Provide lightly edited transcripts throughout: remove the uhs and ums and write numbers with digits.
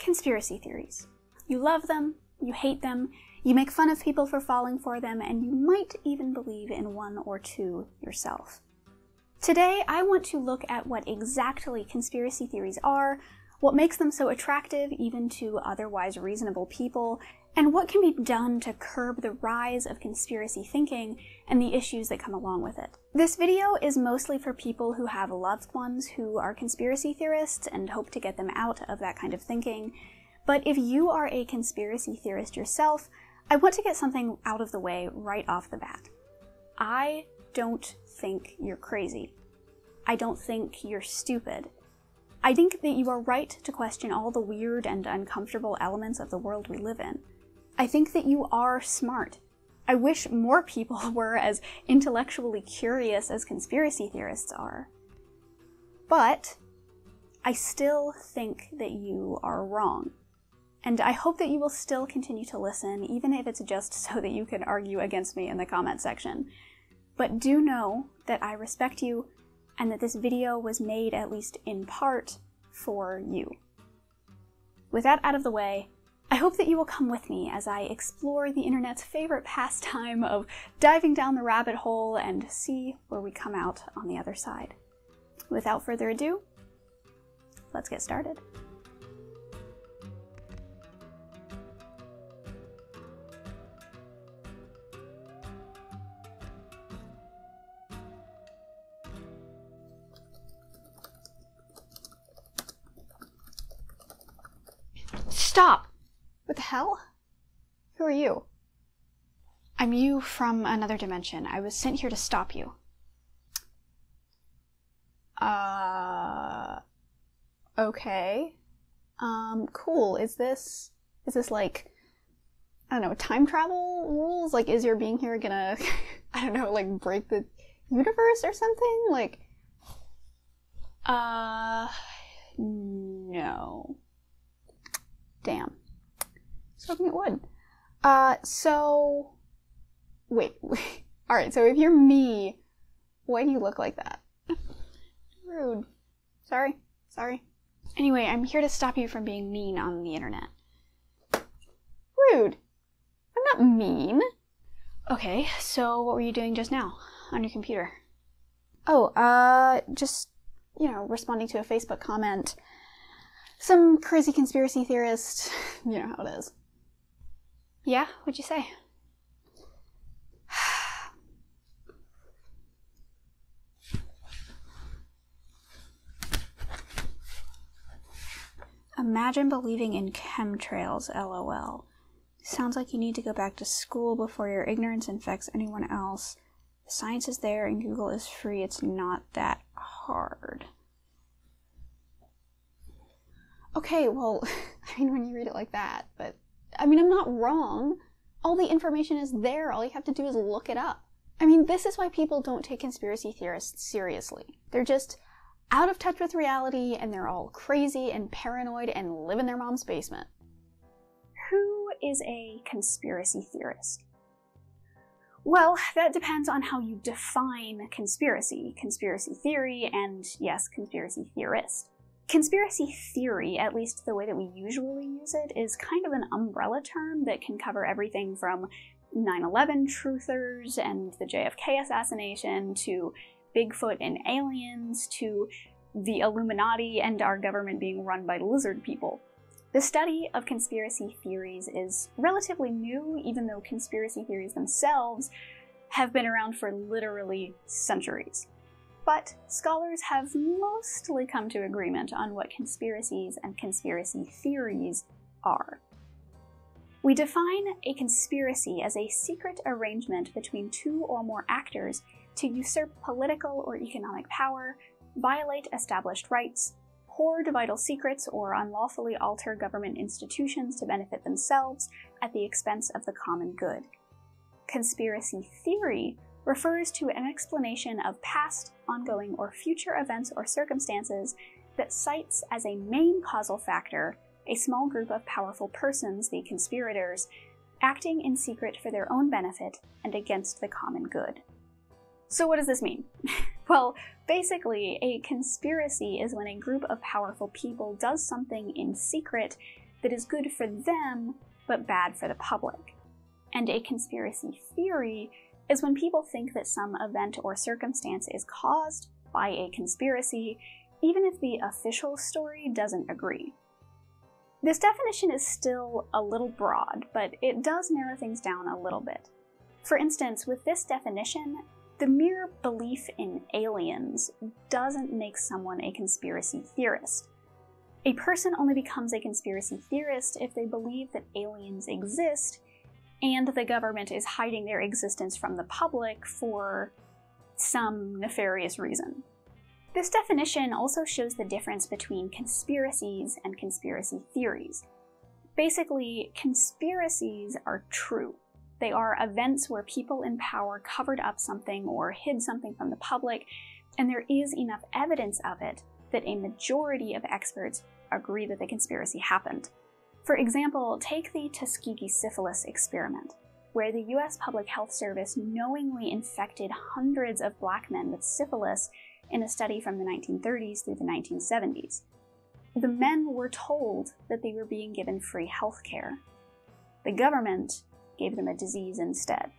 Conspiracy theories. You love them, you hate them, you make fun of people for falling for them, and you might even believe in one or two yourself. Today, I want to look at what exactly conspiracy theories are, what makes them so attractive even to otherwise reasonable people, and what can be done to curb the rise of conspiracy thinking and the issues that come along with it. This video is mostly for people who have loved ones who are conspiracy theorists and hope to get them out of that kind of thinking. But if you are a conspiracy theorist yourself, I want to get something out of the way right off the bat. I don't think you're crazy. I don't think you're stupid. I think that you are right to question all the weird and uncomfortable elements of the world we live in. I think that you are smart. I wish more people were as intellectually curious as conspiracy theorists are. But I still think that you are wrong. And I hope that you will still continue to listen, even if it's just so that you can argue against me in the comment section. But do know that I respect you, and that this video was made, at least in part, for you. With that out of the way, I hope that you will come with me as I explore the internet's favorite pastime of diving down the rabbit hole and see where we come out on the other side. Without further ado, let's get started. Stop! What the hell? Who are you? I'm you from another dimension. I was sent here to stop you. Okay. Cool. Is this like, I don't know, time travel rules? Like, is your being here gonna, I don't know, like, break the universe or something? Like, no. Damn. I was hoping it would. Wait. Alright, so if you're me, why do you look like that? Rude. Sorry. Anyway, I'm here to stop you from being mean on the internet. Rude. I'm not mean. Okay, so what were you doing just now on your computer? Oh, just, responding to a Facebook comment. Some crazy conspiracy theorist, you know how it is. Yeah? What'd you say? Imagine believing in chemtrails, LOL. Sounds like you need to go back to school before your ignorance infects anyone else. The science is there and Google is free. It's not that hard. Okay, well, when you read it like that, but, I'm not wrong. All the information is there. All you have to do is look it up. This is why people don't take conspiracy theorists seriously. They're just out of touch with reality, and they're all crazy and paranoid and live in their mom's basement. Who is a conspiracy theorist? Well, that depends on how you define conspiracy theory, and yes, conspiracy theorist. Conspiracy theory, at least the way that we usually use it, is kind of an umbrella term that can cover everything from 9/11 truthers and the JFK assassination to Bigfoot and aliens to the Illuminati and our government being run by lizard people. The study of conspiracy theories is relatively new, even though conspiracy theories themselves have been around for literally centuries. But scholars have mostly come to agreement on what conspiracies and conspiracy theories are. We define a conspiracy as a secret arrangement between two or more actors to usurp political or economic power, violate established rights, hoard vital secrets, or unlawfully alter government institutions to benefit themselves at the expense of the common good. Conspiracy theory refers to an explanation of past, ongoing, or future events or circumstances that cites as a main causal factor a small group of powerful persons, the conspirators, acting in secret for their own benefit and against the common good. So what does this mean? Well, basically, a conspiracy is when a group of powerful people does something in secret that is good for them, but bad for the public. And a conspiracy theory is when people think that some event or circumstance is caused by a conspiracy, even if the official story doesn't agree. This definition is still a little broad, but it does narrow things down a little bit. For instance, with this definition, the mere belief in aliens doesn't make someone a conspiracy theorist. A person only becomes a conspiracy theorist if they believe that aliens exist and the government is hiding their existence from the public for some nefarious reason. This definition also shows the difference between conspiracies and conspiracy theories. Basically, conspiracies are true. They are events where people in power covered up something or hid something from the public, and there is enough evidence of it that a majority of experts agree that the conspiracy happened. For example, take the Tuskegee syphilis experiment, where the US Public Health Service knowingly infected hundreds of black men with syphilis in a study from the 1930s through the 1970s. The men were told that they were being given free health care. The government gave them a disease instead.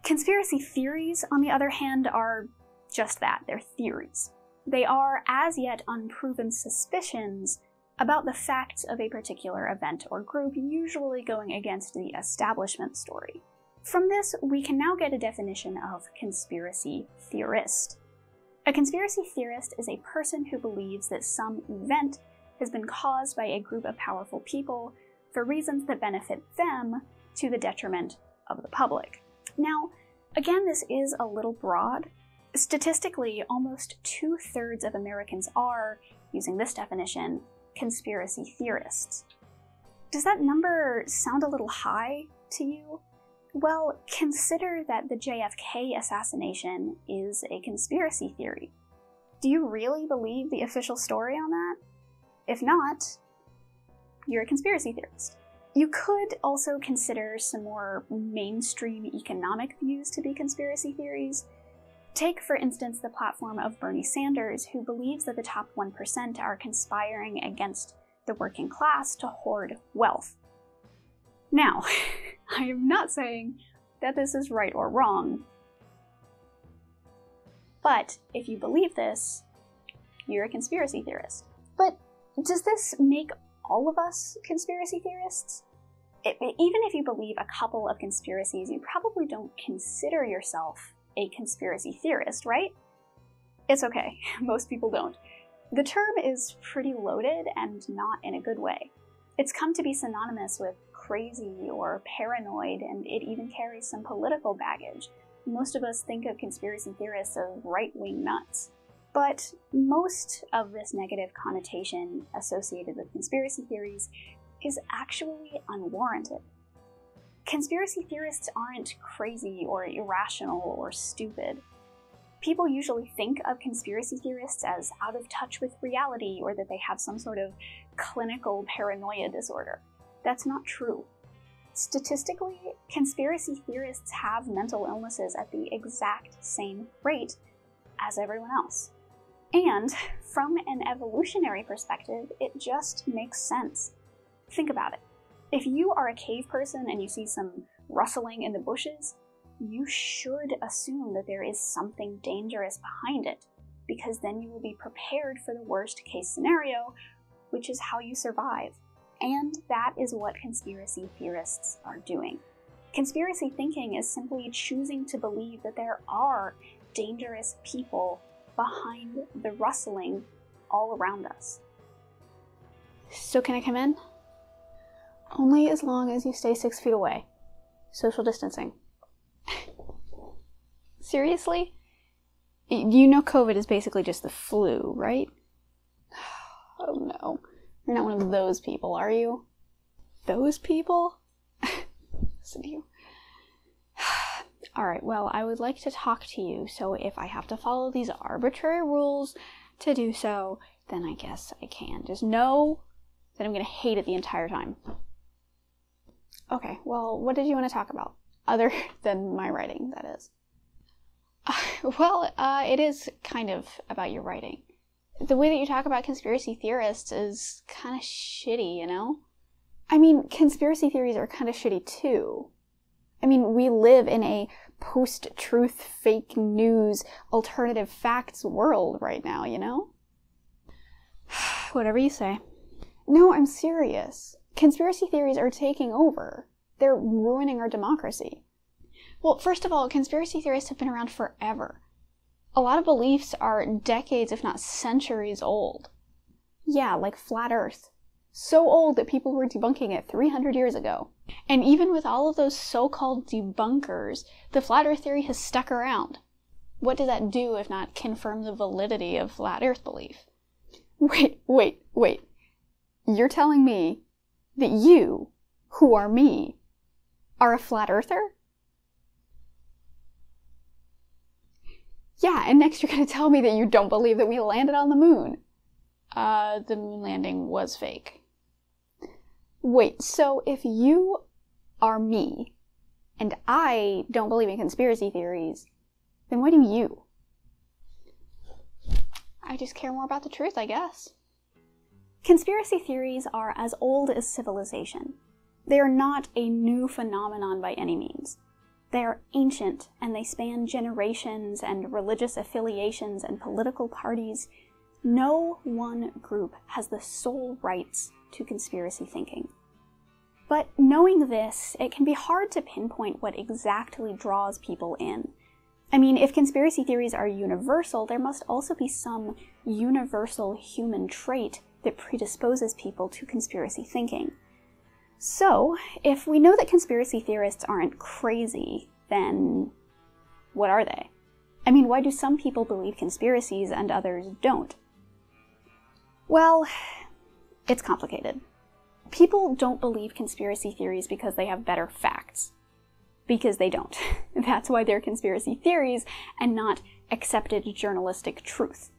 Conspiracy theories, on the other hand, are just that, they're theories. They are as yet unproven suspicions about the facts of a particular event or group, usually going against the establishment story. From this, we can now get a definition of conspiracy theorist. A conspiracy theorist is a person who believes that some event has been caused by a group of powerful people for reasons that benefit them to the detriment of the public. Now, again, this is a little broad. Statistically, almost 2/3 of Americans are, using this definition, conspiracy theorists. Does that number sound a little high to you? Well, consider that the JFK assassination is a conspiracy theory. Do you really believe the official story on that? If not, you're a conspiracy theorist. You could also consider some more mainstream economic views to be conspiracy theories. Take, for instance, the platform of Bernie Sanders, who believes that the top 1% are conspiring against the working class to hoard wealth. Now, I am not saying that this is right or wrong, but if you believe this, you're a conspiracy theorist. But does this make all of us conspiracy theorists? Even if you believe a couple of conspiracies, you probably don't consider yourself a conspiracy theorist, right? It's okay, most people don't. The term is pretty loaded and not in a good way. It's come to be synonymous with crazy or paranoid, and it even carries some political baggage. Most of us think of conspiracy theorists as right-wing nuts. But most of this negative connotation associated with conspiracy theories is actually unwarranted. Conspiracy theorists aren't crazy or irrational or stupid. People usually think of conspiracy theorists as out of touch with reality or that they have some sort of clinical paranoia disorder. That's not true. Statistically, conspiracy theorists have mental illnesses at the exact same rate as everyone else. And from an evolutionary perspective, it just makes sense. Think about it. If you are a cave person and you see some rustling in the bushes, you should assume that there is something dangerous behind it, because then you will be prepared for the worst case scenario, which is how you survive. And that is what conspiracy theorists are doing. Conspiracy thinking is simply choosing to believe that there are dangerous people behind the rustling all around us. So can I come in? Only as long as you stay 6 feet away. Social distancing. Seriously? You know COVID is basically just the flu, right? Oh no. You're not one of those people, are you? Those people? Listen to you. Alright, well, I would like to talk to you, so if I have to follow these arbitrary rules to do so, then I guess I can. Just know that I'm gonna hate it the entire time. Okay, well, what did you want to talk about? Other than my writing, that is. It is kind of about your writing. The way that you talk about conspiracy theorists is kind of shitty, you know? I mean, conspiracy theories are kind of shitty too. I mean, we live in a post-truth, fake news, alternative facts world right now, you know? Whatever you say. No, I'm serious. Conspiracy theories are taking over. They're ruining our democracy. Well, first of all, conspiracy theorists have been around forever. A lot of beliefs are decades, if not centuries old. Yeah, like flat Earth. So old that people were debunking it 300 years ago. And even with all of those so-called debunkers, the flat Earth theory has stuck around. What does that do if not confirm the validity of flat Earth belief? Wait. You're telling me that you, who are me, are a flat earther? Yeah, and next you're going to tell me that you don't believe that we landed on the moon. The moon landing was fake. Wait, so if you are me, and I don't believe in conspiracy theories, then why do you? I just care more about the truth, I guess. Conspiracy theories are as old as civilization. They are not a new phenomenon by any means. They are ancient, and they span generations and religious affiliations and political parties. No one group has the sole rights to conspiracy thinking. But knowing this, it can be hard to pinpoint what exactly draws people in. I mean, if conspiracy theories are universal, there must also be some universal human trait that predisposes people to conspiracy thinking. So, if we know that conspiracy theorists aren't crazy, then what are they? I mean, why do some people believe conspiracies and others don't? Well, it's complicated. People don't believe conspiracy theories because they have better facts. Because they don't. That's why they're conspiracy theories and not accepted journalistic truth.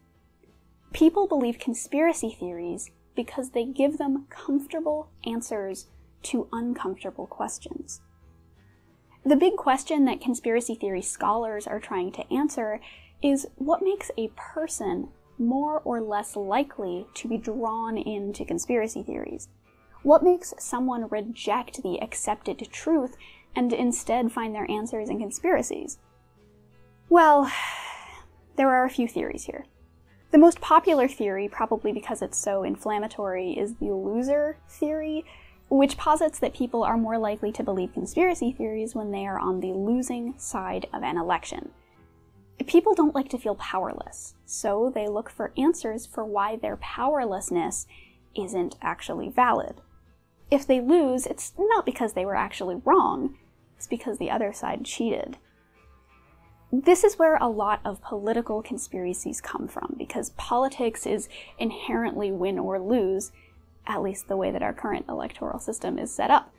People believe conspiracy theories because they give them comfortable answers to uncomfortable questions. The big question that conspiracy theory scholars are trying to answer is what makes a person more or less likely to be drawn into conspiracy theories? What makes someone reject the accepted truth and instead find their answers in conspiracies? Well, there are a few theories here. The most popular theory, probably because it's so inflammatory, is the loser theory, which posits that people are more likely to believe conspiracy theories when they are on the losing side of an election. People don't like to feel powerless, so they look for answers for why their powerlessness isn't actually valid. If they lose, it's not because they were actually wrong, it's because the other side cheated. This is where a lot of political conspiracies come from, because politics is inherently win or lose, at least the way that our current electoral system is set up.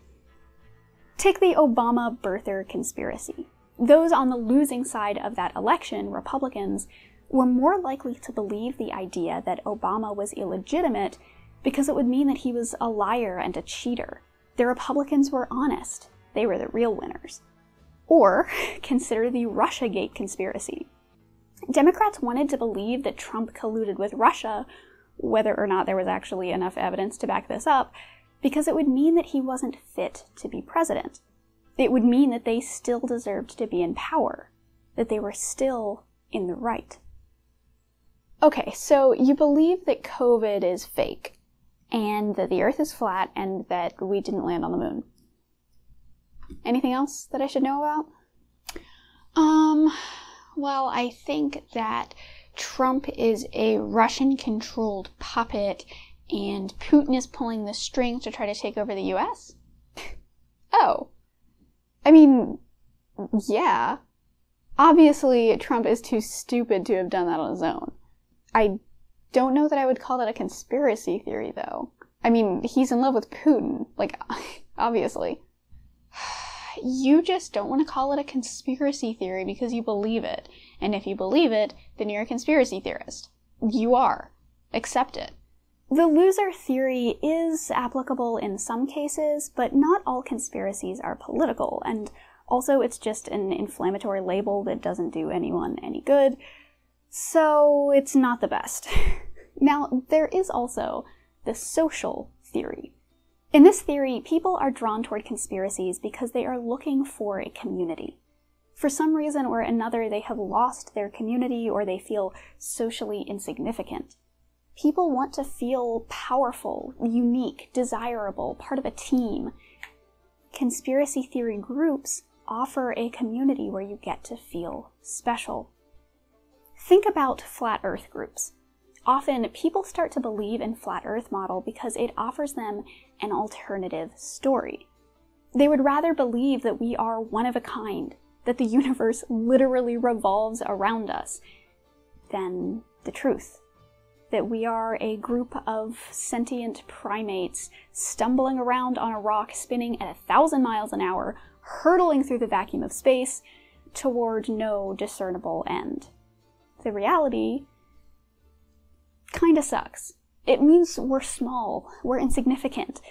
Take the Obama birther conspiracy. Those on the losing side of that election, Republicans, were more likely to believe the idea that Obama was illegitimate because it would mean that he was a liar and a cheater. The Republicans were honest. They were the real winners. Or consider the Russiagate conspiracy. Democrats wanted to believe that Trump colluded with Russia, whether or not there was actually enough evidence to back this up, because it would mean that he wasn't fit to be president. It would mean that they still deserved to be in power, that they were still in the right. Okay, so you believe that COVID is fake, and that the Earth is flat, and that we didn't land on the moon. Anything else that I should know about? Well, I think that Trump is a Russian-controlled puppet, and Putin is pulling the strings to try to take over the US? Oh. I mean, yeah. Obviously, Trump is too stupid to have done that on his own. I don't know that I would call that a conspiracy theory, though. I mean, he's in love with Putin. Like, obviously. You just don't want to call it a conspiracy theory because you believe it. And if you believe it, then you're a conspiracy theorist. You are. Accept it. The loser theory is applicable in some cases, but not all conspiracies are political, and also it's just an inflammatory label that doesn't do anyone any good, so it's not the best. Now, there is also the social theory. In this theory, people are drawn toward conspiracies because they are looking for a community. For some reason or another, they have lost their community or they feel socially insignificant. People want to feel powerful, unique, desirable, part of a team. Conspiracy theory groups offer a community where you get to feel special. Think about flat earth groups. Often, people start to believe in flat earth model because it offers them an alternative story. They would rather believe that we are one of a kind, that the universe literally revolves around us, than the truth. That we are a group of sentient primates stumbling around on a rock spinning at 1,000 miles an hour, hurtling through the vacuum of space toward no discernible end. The reality kinda sucks. It means we're small, we're insignificant.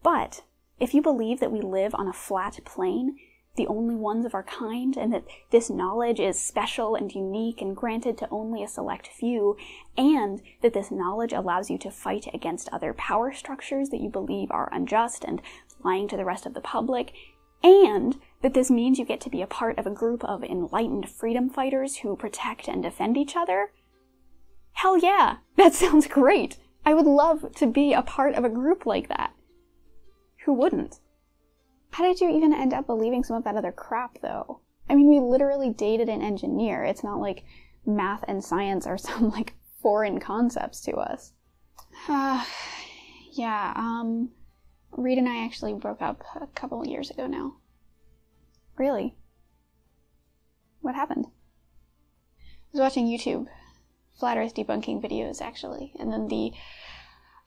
But if you believe that we live on a flat plane, the only ones of our kind, and that this knowledge is special and unique and granted to only a select few, and that this knowledge allows you to fight against other power structures that you believe are unjust and lying to the rest of the public, and that this means you get to be a part of a group of enlightened freedom fighters who protect and defend each other, hell yeah, that sounds great. I would love to be a part of a group like that. Who wouldn't? How did you even end up believing some of that other crap, though? I mean, we literally dated an engineer. It's not like math and science are some, like, foreign concepts to us. Yeah, Reed and I actually broke up a couple years ago now. Really? What happened? I was watching YouTube, flat earth debunking videos, actually, and then the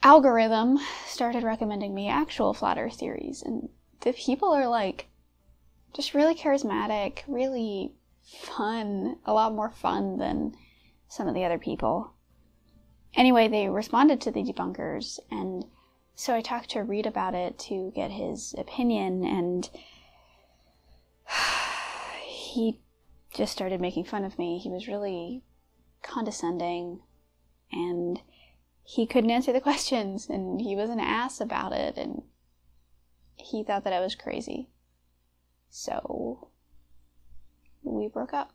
algorithm started recommending me actual flat earth theories, and the people are, like, just really charismatic, really fun, a lot more fun than some of the other people. Anyway, they responded to the debunkers, and so I talked to Reed about it to get his opinion, and he just started making fun of me. He was really condescending, and he couldn't answer the questions, and he was an ass about it, and he thought that I was crazy. So we broke up.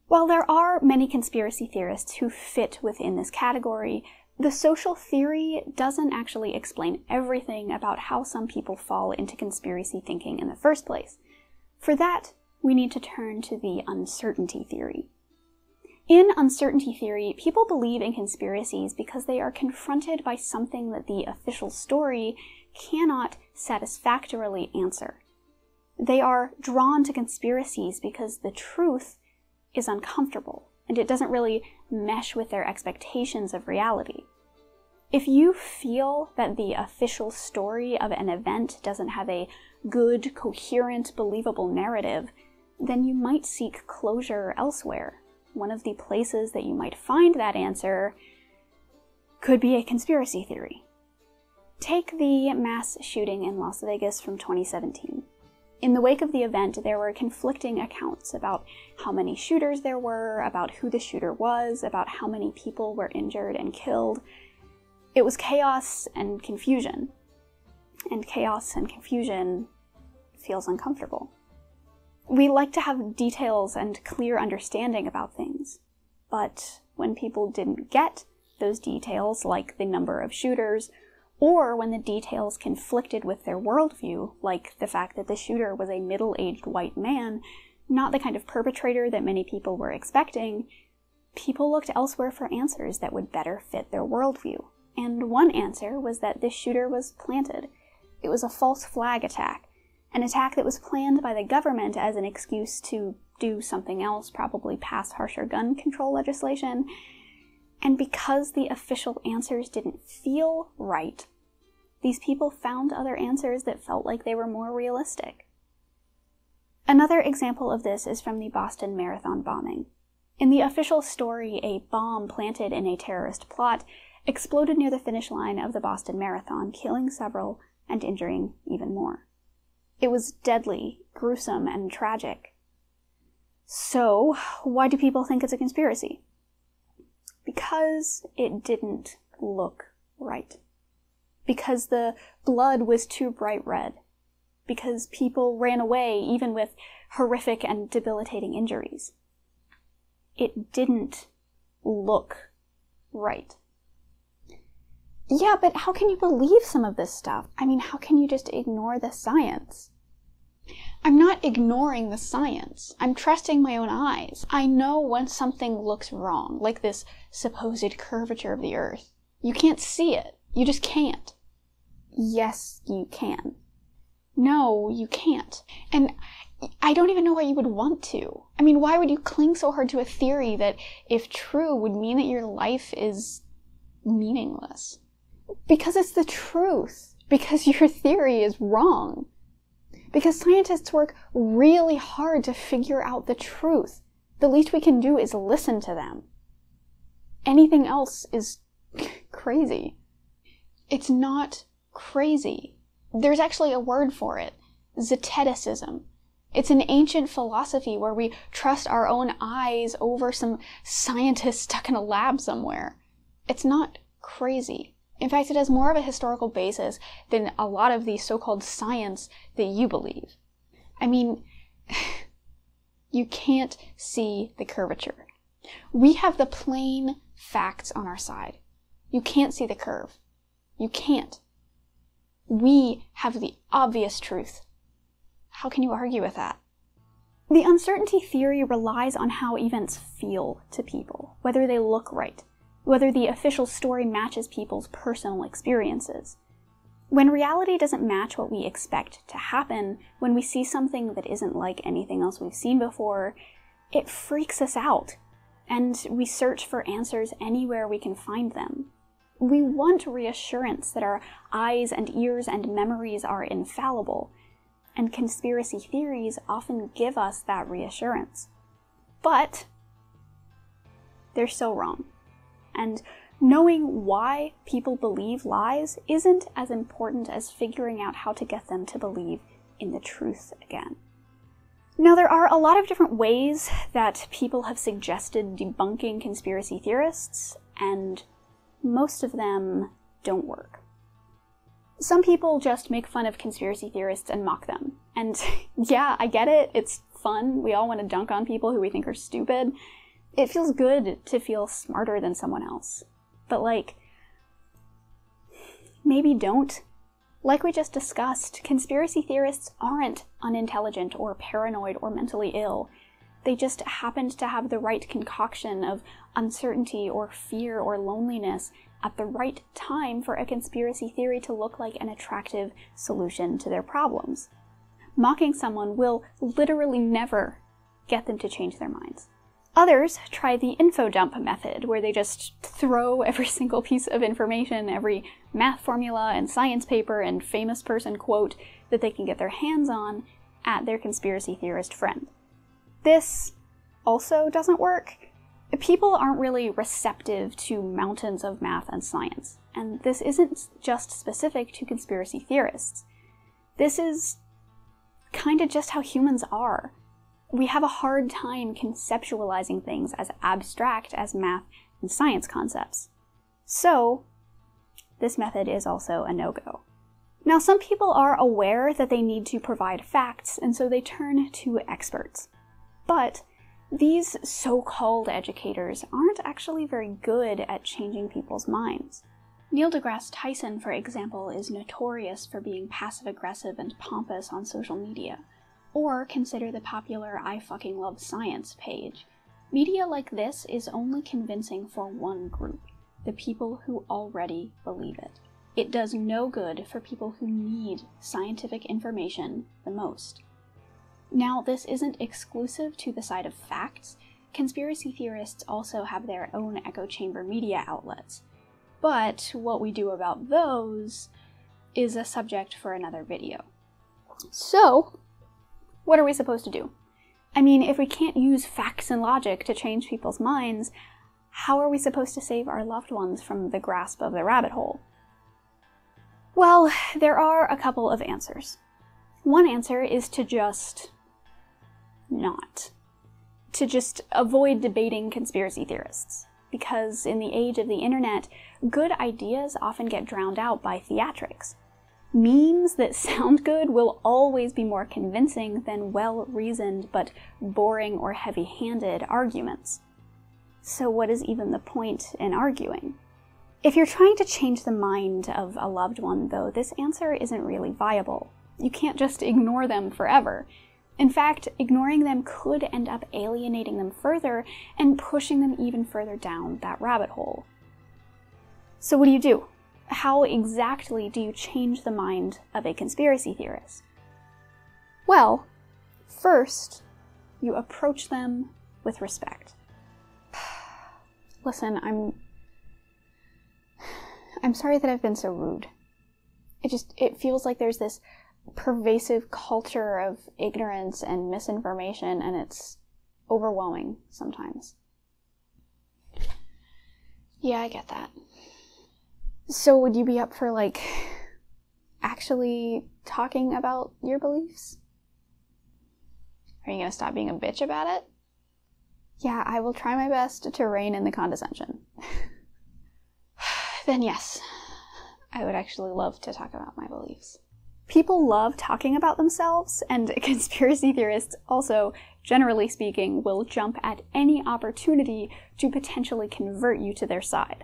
While there are many conspiracy theorists who fit within this category, the social theory doesn't actually explain everything about how some people fall into conspiracy thinking in the first place. For that, we need to turn to the uncertainty theory. In uncertainty theory, people believe in conspiracies because they are confronted by something that the official story cannot satisfactorily answer. They are drawn to conspiracies because the truth is uncomfortable, and it doesn't really mesh with their expectations of reality. If you feel that the official story of an event doesn't have a good, coherent, believable narrative, then you might seek closure elsewhere. One of the places that you might find that answer could be a conspiracy theory. Take the mass shooting in Las Vegas from 2017. In the wake of the event, there were conflicting accounts about how many shooters there were, about who the shooter was, about how many people were injured and killed. It was chaos and confusion. And chaos and confusion feels uncomfortable. We like to have details and clear understanding about things, but when people didn't get those details, like the number of shooters, or when the details conflicted with their worldview, like the fact that the shooter was a middle-aged white man, not the kind of perpetrator that many people were expecting, people looked elsewhere for answers that would better fit their worldview. And one answer was that this shooter was planted. It was a false flag attack. An attack that was planned by the government as an excuse to do something else, probably pass harsher gun control legislation. And because the official answers didn't feel right, these people found other answers that felt like they were more realistic. Another example of this is from the Boston Marathon bombing. In the official story, a bomb planted in a terrorist plot exploded near the finish line of the Boston Marathon, killing several and injuring even more. It was deadly, gruesome, and tragic. So, why do people think it's a conspiracy? Because it didn't look right. because the blood was too bright red, because people ran away even with horrific and debilitating injuries. It didn't look right. Yeah, but how can you believe some of this stuff? I mean, how can you just ignore the science? I'm not ignoring the science. I'm trusting my own eyes. I know when something looks wrong, like this supposed curvature of the Earth. You can't see it. You just can't. Yes, you can. No, you can't. And I don't even know why you would want to. I mean, why would you cling so hard to a theory that, if true, would mean that your life is meaningless? Because it's the truth. Because your theory is wrong. Because scientists work really hard to figure out the truth. The least we can do is listen to them. Anything else is crazy. It's not crazy. There's actually a word for it. Zeticism. It's an ancient philosophy where we trust our own eyes over some scientist stuck in a lab somewhere. It's not crazy. In fact, it has more of a historical basis than a lot of the so-called science that you believe. I mean, you can't see the curvature. We have the plain facts on our side. You can't see the curve. You can't. We have the obvious truth. How can you argue with that? The uncertainty theory relies on how events feel to people, whether they look right, whether the official story matches people's personal experiences. When reality doesn't match what we expect to happen, when we see something that isn't like anything else we've seen before, it freaks us out, and we search for answers anywhere we can find them. We want reassurance that our eyes and ears and memories are infallible, and conspiracy theories often give us that reassurance. But they're so wrong. And knowing why people believe lies isn't as important as figuring out how to get them to believe in the truth again. Now, there are a lot of different ways that people have suggested debunking conspiracy theorists, and most of them don't work. Some people just make fun of conspiracy theorists and mock them. And yeah, I get it. It's fun. We all want to dunk on people who we think are stupid. It feels good to feel smarter than someone else. But maybe don't. Like we just discussed, conspiracy theorists aren't unintelligent or paranoid or mentally ill. They just happened to have the right concoction of uncertainty or fear or loneliness at the right time for a conspiracy theory to look like an attractive solution to their problems. Mocking someone will literally never get them to change their minds. Others try the info dump method, where they just throw every single piece of information, every math formula and science paper and famous person quote that they can get their hands on at their conspiracy theorist friend. This also doesn't work. People aren't really receptive to mountains of math and science, and this isn't just specific to conspiracy theorists. This is kind of just how humans are. We have a hard time conceptualizing things as abstract as math and science concepts. So, this method is also a no-go. Now, some people are aware that they need to provide facts, and so they turn to experts. But these so-called educators aren't actually very good at changing people's minds. Neil deGrasse Tyson, for example, is notorious for being passive-aggressive and pompous on social media. Or consider the popular I Fucking Love Science page. Media like this is only convincing for one group, the people who already believe it. It does no good for people who need scientific information the most. Now, this isn't exclusive to the side of facts. Conspiracy theorists also have their own echo chamber media outlets. But what we do about those is a subject for another video. So, what are we supposed to do? I mean, if we can't use facts and logic to change people's minds, how are we supposed to save our loved ones from the grasp of the rabbit hole? Well, there are a couple of answers. One answer is to just not. To just avoid debating conspiracy theorists. because in the age of the internet, good ideas often get drowned out by theatrics. Memes that sound good will always be more convincing than well-reasoned but boring or heavy-handed arguments. So what is even the point in arguing? If you're trying to change the mind of a loved one, though, this answer isn't really viable. You can't just ignore them forever. In fact, ignoring them could end up alienating them further and pushing them even further down that rabbit hole. So what do? How exactly do you change the mind of a conspiracy theorist? Well, first, you approach them with respect. Listen, I'm sorry that I've been so rude. It feels like there's this pervasive culture of ignorance and misinformation, and it's overwhelming sometimes. Yeah, I get that. So would you be up for, like, actually talking about your beliefs? Are you gonna stop being a bitch about it? Yeah, I will try my best to rein in the condescension. Then yes, I would actually love to talk about my beliefs. People love talking about themselves, and conspiracy theorists also, generally speaking, will jump at any opportunity to potentially convert you to their side.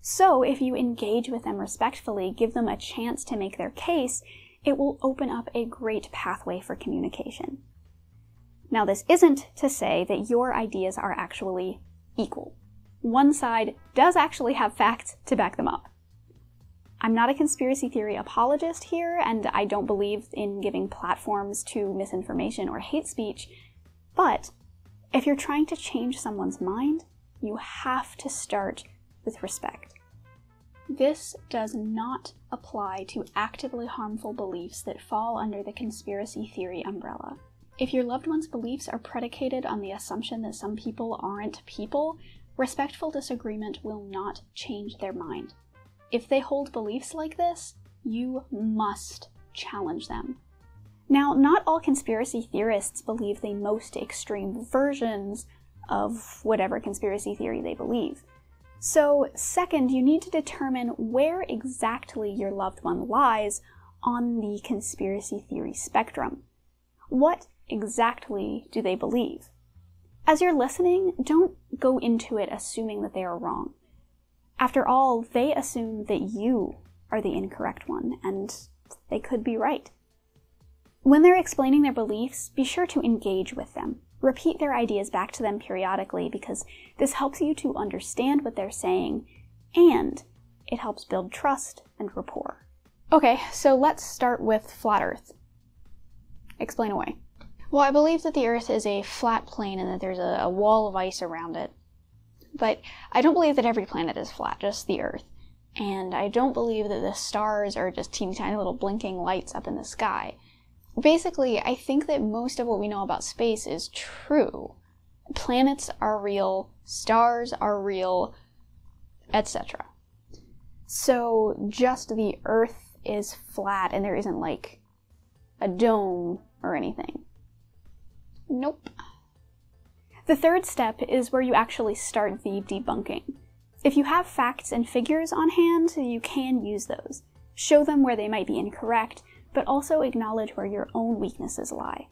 So if you engage with them respectfully, give them a chance to make their case, it will open up a great pathway for communication. Now, this isn't to say that your ideas are actually equal. One side does actually have facts to back them up. I'm not a conspiracy theory apologist here, and I don't believe in giving platforms to misinformation or hate speech, but if you're trying to change someone's mind, you have to start with respect. This does not apply to actively harmful beliefs that fall under the conspiracy theory umbrella. If your loved one's beliefs are predicated on the assumption that some people aren't people, respectful disagreement will not change their mind. If they hold beliefs like this, you must challenge them. Now, not all conspiracy theorists believe the most extreme versions of whatever conspiracy theory they believe. So, second, you need to determine where exactly your loved one lies on the conspiracy theory spectrum. What exactly do they believe? As you're listening, don't go into it assuming that they are wrong. After all, they assume that you are the incorrect one, and they could be right. When they're explaining their beliefs, be sure to engage with them. Repeat their ideas back to them periodically, because this helps you to understand what they're saying, and it helps build trust and rapport. Okay, so let's start with flat Earth. Explain away. Well, I believe that the Earth is a flat plane and that there's a wall of ice around it. But I don't believe that every planet is flat, just the Earth. And I don't believe that the stars are just teeny tiny little blinking lights up in the sky. Basically, I think that most of what we know about space is true. Planets are real, stars are real, etc. So just the Earth is flat and there isn't like a dome or anything. Nope. The third step is where you actually start the debunking. If you have facts and figures on hand, you can use those. Show them where they might be incorrect, but also acknowledge where your own weaknesses lie.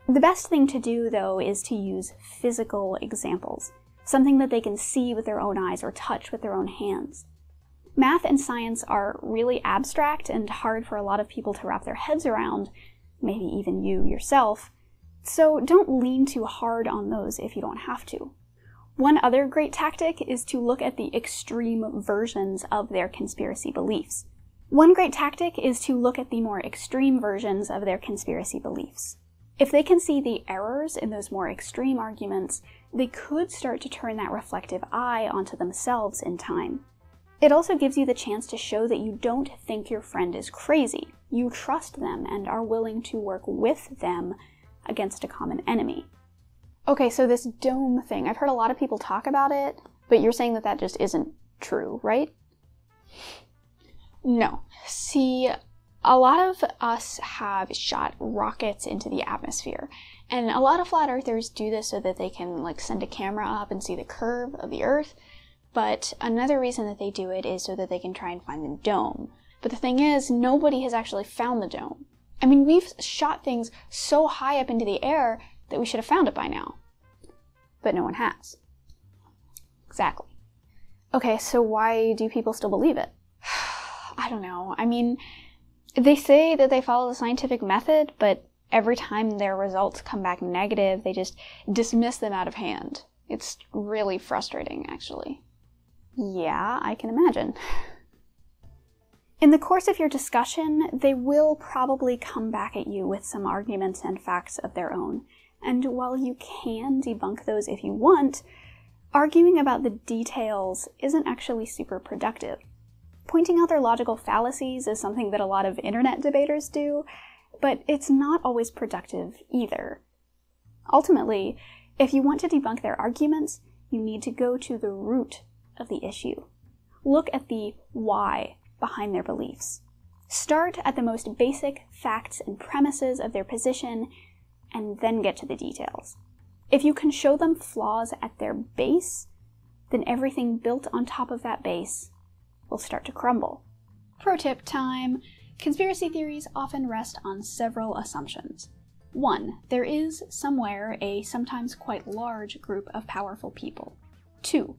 The best thing to do, though, is to use physical examples, something that they can see with their own eyes or touch with their own hands. Math and science are really abstract and hard for a lot of people to wrap their heads around, maybe even you yourself, so don't lean too hard on those if you don't have to. One other great tactic is to look at the extreme versions of their conspiracy beliefs. One great tactic is to look at the more extreme versions of their conspiracy beliefs. If they can see the errors in those more extreme arguments, they could start to turn that reflective eye onto themselves in time. It also gives you the chance to show that you don't think your friend is crazy. You trust them and are willing to work with them against a common enemy. Okay, so this dome thing, I've heard a lot of people talk about it, but you're saying that that just isn't true, right? No. See, a lot of us have shot rockets into the atmosphere, and a lot of flat earthers do this so that they can like send a camera up and see the curve of the Earth, But another reason that they do it is so that they can try and find the dome. But the thing is, nobody has actually found the dome. I mean, we've shot things so high up into the air that we should have found it by now. But no one has. Exactly. Okay, so why do people still believe it? I don't know. I mean, they say that they follow the scientific method, but every time their results come back negative, they just dismiss them out of hand. It's really frustrating, actually. Yeah, I can imagine. In the course of your discussion, they will probably come back at you with some arguments and facts of their own. And while you can debunk those if you want, arguing about the details isn't actually super productive. Pointing out their logical fallacies is something that a lot of internet debaters do, but it's not always productive either. Ultimately, if you want to debunk their arguments, you need to go to the root of the issue. Look at the why behind their beliefs. Start at the most basic facts and premises of their position, and then get to the details. If you can show them flaws at their base, then everything built on top of that base will start to crumble. Pro tip time. Conspiracy theories often rest on several assumptions. 1. There is, somewhere, a sometimes quite large group of powerful people. 2.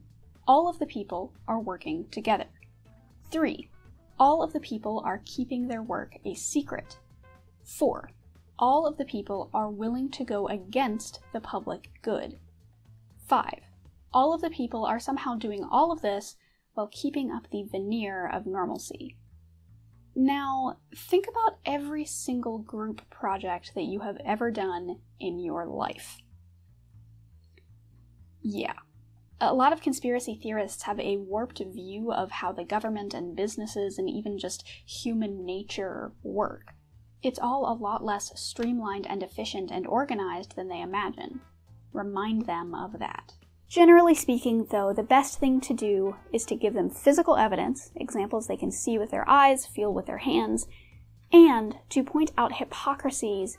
All of the people are working together. 3. All of the people are keeping their work a secret. 4. All of the people are willing to go against the public good. 5. All of the people are somehow doing all of this while keeping up the veneer of normalcy. Now, think about every single group project that you have ever done in your life. Yeah. A lot of conspiracy theorists have a warped view of how the government and businesses and even just human nature work. It's all a lot less streamlined and efficient and organized than they imagine. Remind them of that. Generally speaking, though, the best thing to do is to give them physical evidence, examples they can see with their eyes, feel with their hands, and to point out hypocrisies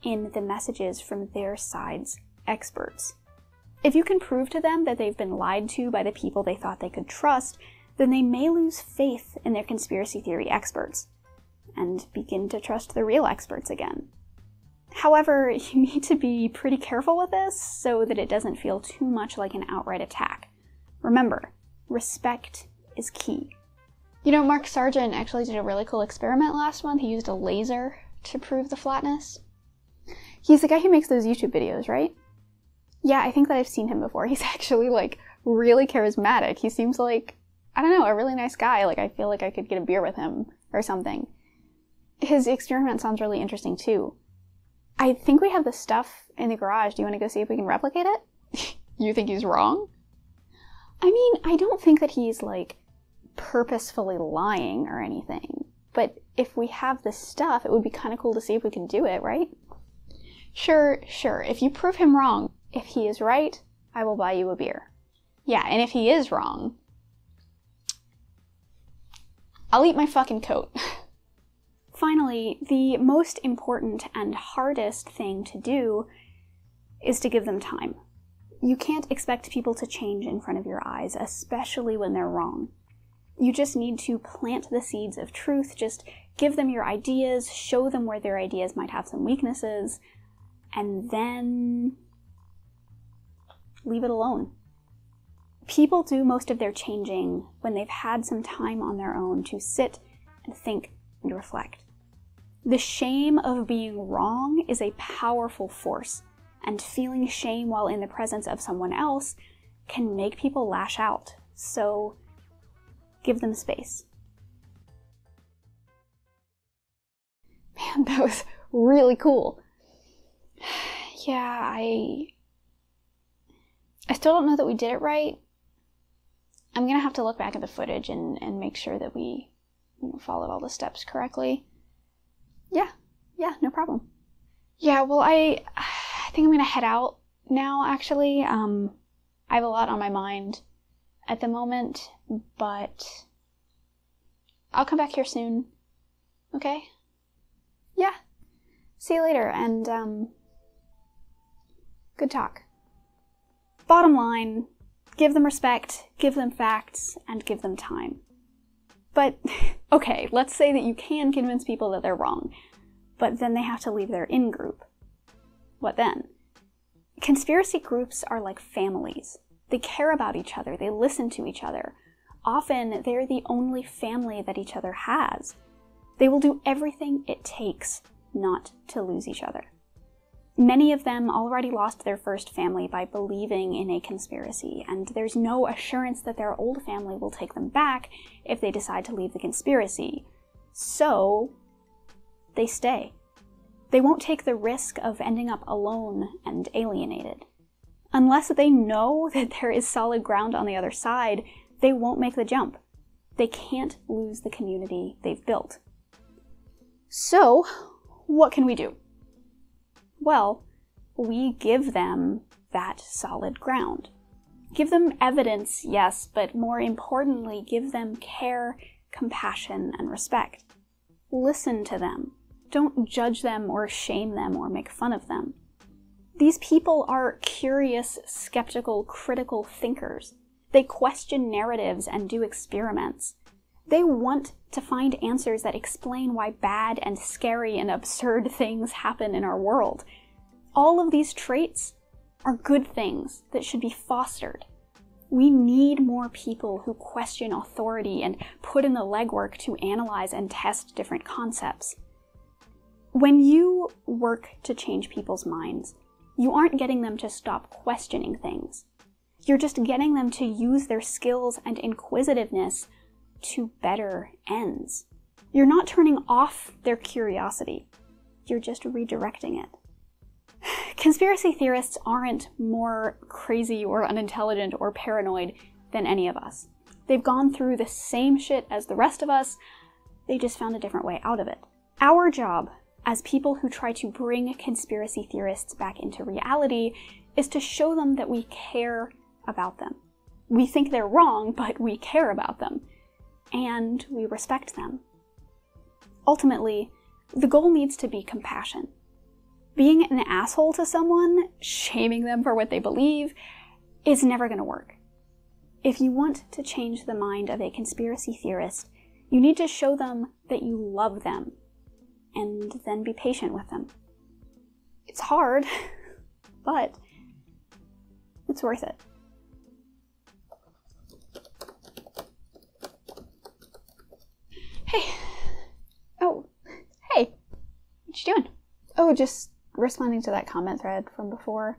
in the messages from their side's experts. If you can prove to them that they've been lied to by the people they thought they could trust, then they may lose faith in their conspiracy theory experts and begin to trust the real experts again. However, you need to be pretty careful with this so that it doesn't feel too much like an outright attack. Remember, respect is key. You know, Mark Sargent actually did a really cool experiment last month. He used a laser to prove the flatness. He's the guy who makes those YouTube videos, right? Yeah, I think that I've seen him before. He's actually, like, really charismatic. He seems like, I don't know, a really nice guy. Like, I feel like I could get a beer with him or something. His experiment sounds really interesting, too. I think we have the stuff in the garage. Do you want to go see if we can replicate it? You think he's wrong? I mean, I don't think that he's, like, purposefully lying or anything. But if we have the stuff, it would be kind of cool to see if we can do it, right? Sure. If you prove him wrong, if he is right, I will buy you a beer. Yeah, and if he is wrong, I'll eat my fucking coat. Finally, the most important and hardest thing to do is to give them time. You can't expect people to change in front of your eyes, especially when they're wrong. You just need to plant the seeds of truth, just give them your ideas, show them where their ideas might have some weaknesses, and then leave it alone. People do most of their changing when they've had some time on their own to sit and think and reflect. The shame of being wrong is a powerful force, and feeling shame while in the presence of someone else can make people lash out, so give them space. Man, that was really cool. Yeah, I still don't know that we did it right. I'm gonna have to look back at the footage and make sure that we followed all the steps correctly. Yeah, no problem. Yeah, well, I think I'm gonna head out now, actually. I have a lot on my mind at the moment, but I'll come back here soon, okay? Yeah. See you later, and, good talk. Bottom line, Give them respect, give them facts, and give them time. But, okay, let's say that you can convince people that they're wrong, but then they have to leave their in-group. What then? Conspiracy groups are like families. They care about each other, they listen to each other. Often, they're the only family that each other has. They will do everything it takes not to lose each other. Many of them already lost their first family by believing in a conspiracy, and there's no assurance that their old family will take them back if they decide to leave the conspiracy. So, they stay. They won't take the risk of ending up alone and alienated. Unless they know that there is solid ground on the other side, they won't make the jump. They can't lose the community they've built. So, what can we do? Well, we give them that solid ground. Give them evidence, yes, but more importantly, give them care, compassion, and respect. Listen to them. Don't judge them or shame them or make fun of them. These people are curious, skeptical, critical thinkers. They question narratives and do experiments. They want to find answers that explain why bad and scary and absurd things happen in our world. All of these traits are good things that should be fostered. We need more people who question authority and put in the legwork to analyze and test different concepts. When you work to change people's minds, you aren't getting them to stop questioning things. You're just getting them to use their skills and inquisitiveness to better ends. You're not turning off their curiosity. You're just redirecting it. Conspiracy theorists aren't more crazy or unintelligent or paranoid than any of us. They've gone through the same shit as the rest of us, they just found a different way out of it. Our job, as people who try to bring conspiracy theorists back into reality, is to show them that we care about them. We think they're wrong, but we care about them. And we respect them. Ultimately, the goal needs to be compassion. Being an asshole to someone, shaming them for what they believe, is never going to work. If you want to change the mind of a conspiracy theorist, you need to show them that you love them, and then be patient with them. It's hard, but it's worth it. Hey. Oh, hey. What you doing? Oh, just responding to that comment thread from before.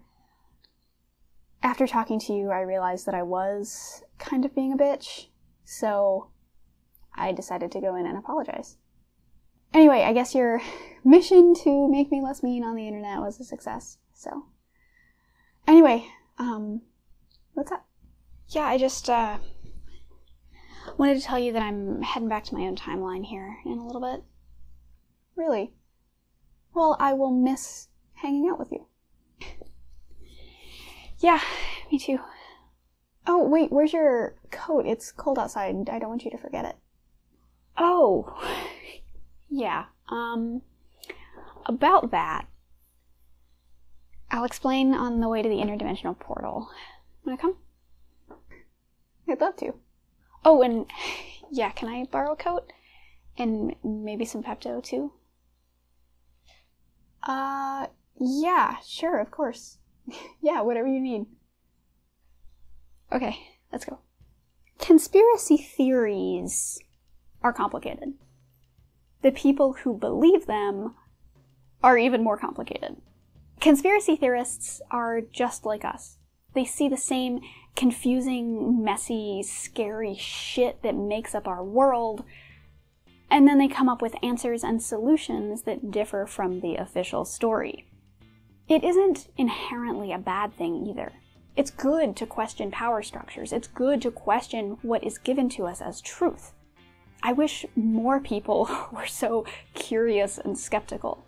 After talking to you, I realized that I was kind of being a bitch, so I decided to go in and apologize. Anyway, I guess your mission to make me less mean on the internet was a success, so. Anyway, what's up? Yeah, I just, wanted to tell you that I'm heading back to my own timeline here in a little bit. Really? Well, I will miss hanging out with you. Yeah, me too. Oh, wait, where's your coat? It's cold outside. I don't want you to forget it. Oh, yeah, about that. I'll explain on the way to the interdimensional portal. Wanna come? I'd love to. Oh, and yeah, can I borrow a coat? And maybe some Pepto, too? Yeah, sure, of course. Yeah, whatever you need. Okay, let's go. Conspiracy theories are complicated. The people who believe them are even more complicated. Conspiracy theorists are just like us. They see the same confusing, messy, scary shit that makes up our world, and then they come up with answers and solutions that differ from the official story. It isn't inherently a bad thing either. It's good to question power structures. It's good to question what is given to us as truth. I wish more people were so curious and skeptical.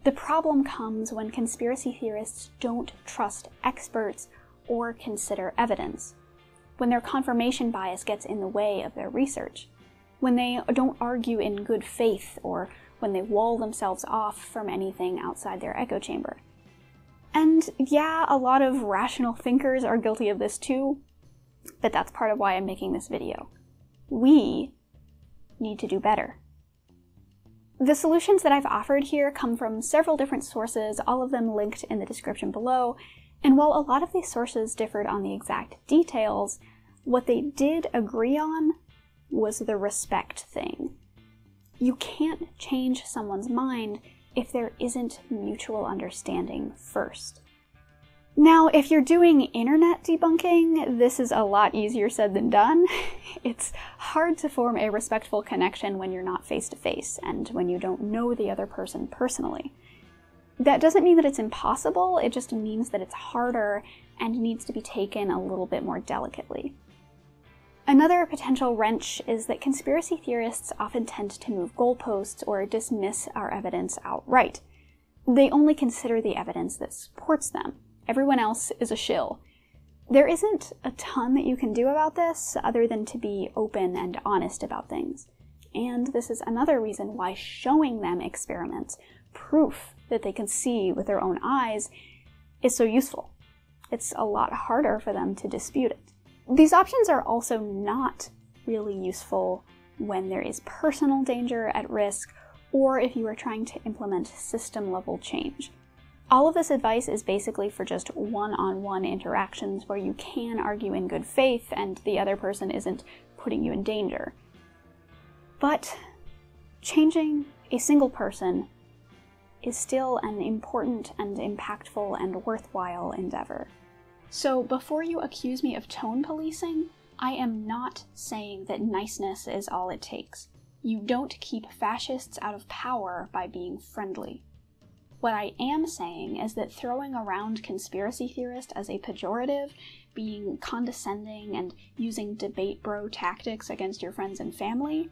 The problem comes when conspiracy theorists don't trust experts or consider evidence, when their confirmation bias gets in the way of their research, when they don't argue in good faith, or when they wall themselves off from anything outside their echo chamber. And yeah, a lot of rational thinkers are guilty of this too. But that's part of why I'm making this video. We need to do better. The solutions that I've offered here come from several different sources, all of them linked in the description below, and while a lot of these sources differed on the exact details, what they did agree on was the respect thing. You can't change someone's mind if there isn't mutual understanding first. Now, if you're doing internet debunking, this is a lot easier said than done. It's hard to form a respectful connection when you're not face-to-face and when you don't know the other person personally. That doesn't mean that it's impossible, it just means that it's harder and needs to be taken a little bit more delicately. Another potential wrench is that conspiracy theorists often tend to move goalposts or dismiss our evidence outright. They only consider the evidence that supports them. Everyone else is a shill. There isn't a ton that you can do about this other than to be open and honest about things. And this is another reason why showing them experiments, proof that they can see with their own eyes, is so useful. It's a lot harder for them to dispute it. These options are also not really useful when there is personal danger at risk or if you are trying to implement system-level change. All of this advice is basically for just one-on-one interactions where you can argue in good faith and the other person isn't putting you in danger. But changing a single person is still an important and impactful and worthwhile endeavor. So before you accuse me of tone policing, I am not saying that niceness is all it takes. You don't keep fascists out of power by being friendly. What I am saying is that throwing around conspiracy theorist as a pejorative, being condescending, and using debate bro tactics against your friends and family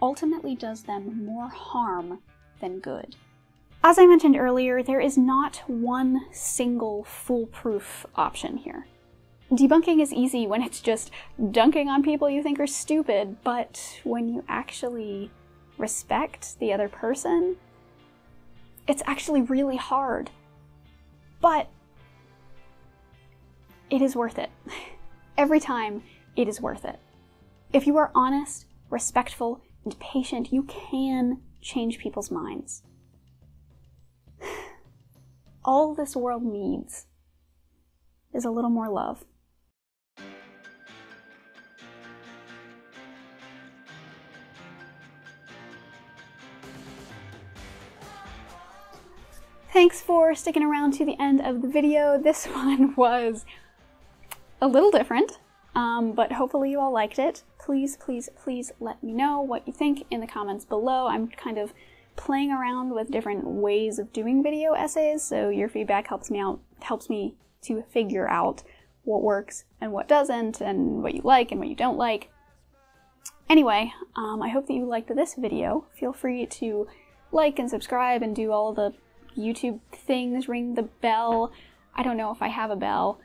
ultimately does them more harm than good. As I mentioned earlier, there is not one single foolproof option here. Debunking is easy when it's just dunking on people you think are stupid, but when you actually respect the other person, it's actually really hard. But it is worth it. Every time, it is worth it. If you are honest, respectful, and patient, you can change people's minds. All this world needs is a little more love. Thanks for sticking around to the end of the video. This one was a little different, but hopefully you all liked it. Please, please, please let me know what you think in the comments below. I'm kind of playing around with different ways of doing video essays, so your feedback helps me out, helps me to figure out what works and what doesn't, and what you like and what you don't like. Anyway, I hope that you liked this video. Feel free to like and subscribe and do all the YouTube things, ring the bell. I don't know if I have a bell.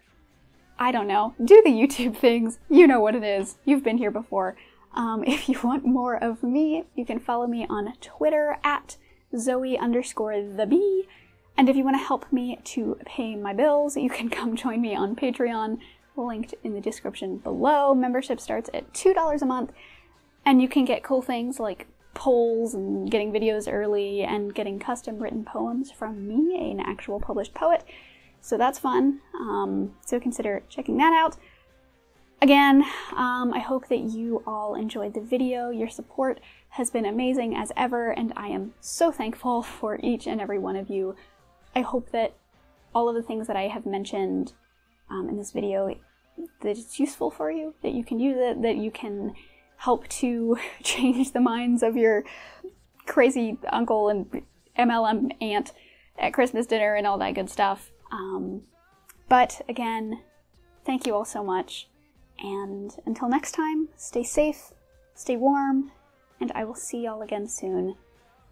I don't know. Do the YouTube things. You know what it is. You've been here before. If you want more of me, you can follow me on Twitter at Zoe_the_bee. And if you want to help me to pay my bills, you can come join me on Patreon, linked in the description below. Membership starts at $2 a month, and you can get cool things like polls and getting videos early and getting custom written poems from me, an actual published poet. So that's fun. So consider checking that out. Again, I hope that you all enjoyed the video. Your support has been amazing as ever, and I am so thankful for each and every one of you. I hope that all of the things that I have mentioned in this video, that it's useful for you, that you can use it, that you can help to change the minds of your crazy uncle and MLM aunt at Christmas dinner and all that good stuff. But again, thank you all so much. And until next time, stay safe, stay warm, and I will see y'all again soon,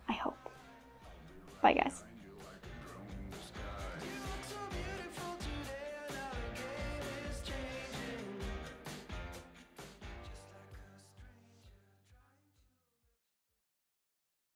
I hope. Bye, guys.